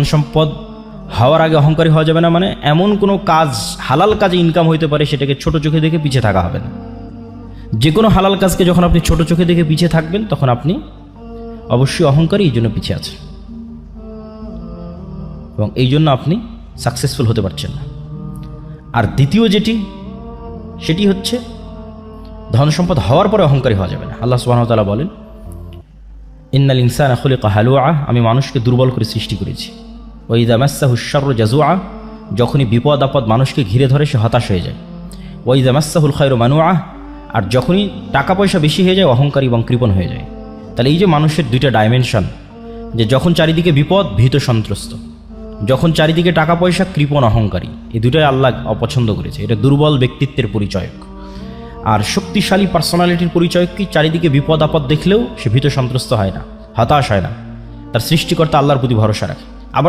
ধন সম্পদ হওয়ার আগে অহংকারী হওয়া যাবে না, মানে এমন কোনো কাজ হালাল কাজে ইনকাম হইতে পারে সেটাকে ছোট চোখে দেখে পিছিয়ে থাকা হবে না। যে কোনো হালাল কাজকে যখন আপনি ছোট চোখে দেখে পিছিয়ে থাকবেন তখন আপনি অবশ্যই অহংকারী, এই জন্য পিছিয়ে আছেন এবং এই জন্য আপনি সাকসেসফুল হতে পারছেন না। আর দ্বিতীয় সেটি হচ্ছে ধন সম্পদ হওয়ার পরে অহংকারী হওয়া যাবে না। আল্লাহ সুবহানাহু ওয়া তাআলা বলেন, ইন্নাল ইনসানা খুলিকা হালুআ, আমি মানুষকে দুর্বল করে সৃষ্টি করেছি। ওয়া ইযা মাসসাহুশ শাররু জাজুআ, যখনই বিপদ আপদ মানুষকে ঘিরে ধরে সে হতাশ হয়ে যায়। ওয়া ইযা মাসসাহুল খায়রু মানুআ, আর যখনই টাকা পয়সা বেশি হয়ে যায় অহংকারী এবং কৃপণ হয়ে যায়। তাহলে এই যে মানুষের দুইটা ডাইমেনশন, যে যখন চারিদিকে বিপদ ভীত সন্ত্রস্ত, যখন চারিদিকে টাকা পয়সা কৃপণ অহংকারী, এই দুটাই আল্লাহ অপছন্দ করেছে। এটা দুর্বল ব্যক্তিত্বের পরিচয়ক। আর শক্তিশালী পার্সোনালিটির পরিচয় কি? চারিদিকে বিপদ আপদ দেখলেও সে ভীত সন্ত্রস্ত হয় না, হতাশ হয় না, তার সৃষ্টিকর্তা আল্লাহর প্রতি ভরসা রাখে।